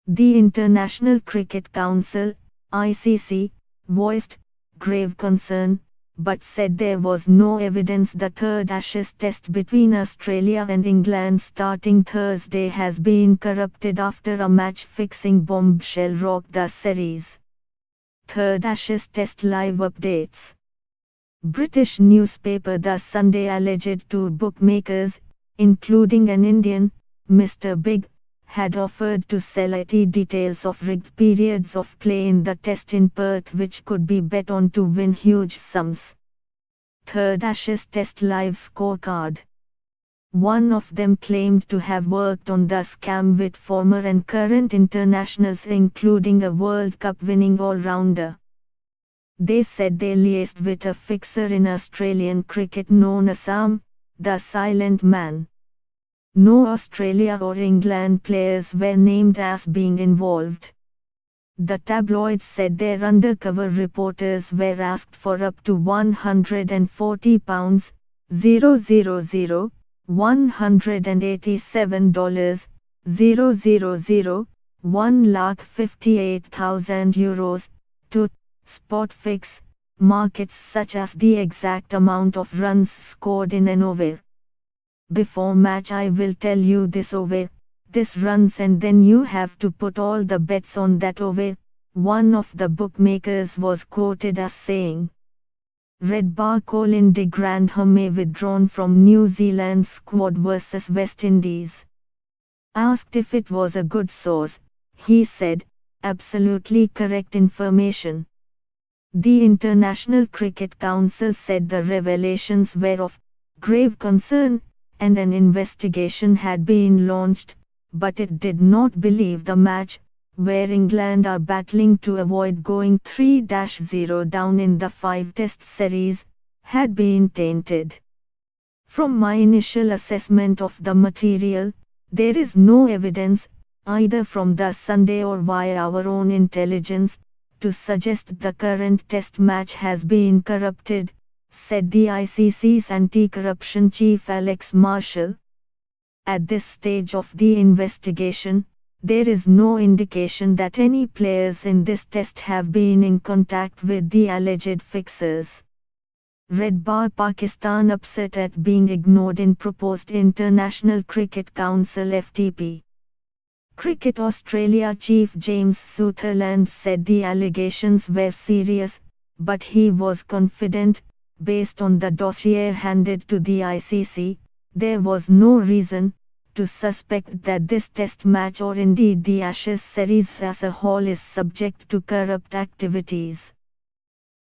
The International Cricket Council, ICC, voiced grave concern, but said there was no evidence the third Ashes Test between Australia and England starting Thursday has been corrupted after a match-fixing bombshell rocked the series. Third Ashes Test live updates. British newspaper The Sunday alleged two bookmakers, including an Indian, Mr. Big, had offered to sell IT details of rigged periods of play in the test in Perth which could be bet on to win huge sums. Third Ashes Test live scorecard. One of them claimed to have worked on the scam with former and current internationals including a World Cup winning all-rounder. They said they liaised with a fixer in Australian cricket known as the Silent Man. No Australia or England players were named as being involved. The tabloids said their undercover reporters were asked for up to £140, $187, €158,000, to spot fix markets such as the exact amount of runs scored in an over. Before match I will tell you this over, this runs and then you have to put all the bets on that over, one of the bookmakers was quoted as saying. Redbar Colin de Grandhomme withdrawn from New Zealand squad versus West Indies. Asked if it was a good source, he said, absolutely correct information. The International Cricket Council said the revelations were of grave concern, and an investigation had been launched, but it did not believe the match, where England are battling to avoid going 3-0 down in the 5-test series, had been tainted. From my initial assessment of the material, there is no evidence, either from the Sunday or via our own intelligence, to suggest the current test match has been corrupted, said the ICC's anti-corruption chief Alex Marshall. At this stage of the investigation, there is no indication that any players in this test have been in contact with the alleged fixers. Red Bar Pakistan upset at being ignored in proposed International Cricket Council FTP. Cricket Australia chief James Sutherland said the allegations were serious, but he was confident, based on the dossier handed to the ICC, there was no reason to suspect that this test match or indeed the Ashes series as a whole is subject to corrupt activities.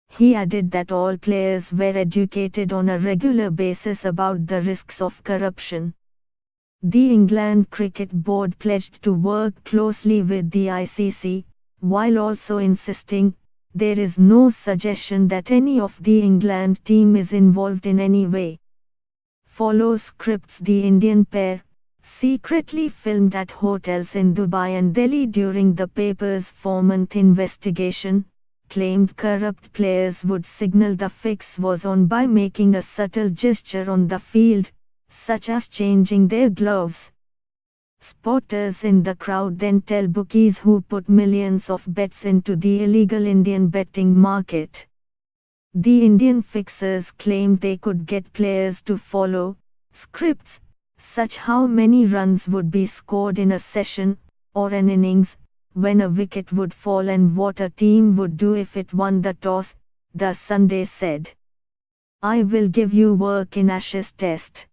He added that all players were educated on a regular basis about the risks of corruption. The England Cricket Board pledged to work closely with the ICC, while also insisting, there is no suggestion that any of the England team is involved in any way. Follow scripts. The Indian pair, secretly filmed at hotels in Dubai and Delhi during the paper's 4-month investigation, claimed corrupt players would signal the fix was on by making a subtle gesture on the field, such as changing their gloves. Spotters in the crowd then tell bookies who put millions of bets into the illegal Indian betting market. The Indian fixers claimed they could get players to follow scripts, such how many runs would be scored in a session, or an innings, when a wicket would fall and what a team would do if it won the toss, the Sunday said. I will give you work in Ashes Test.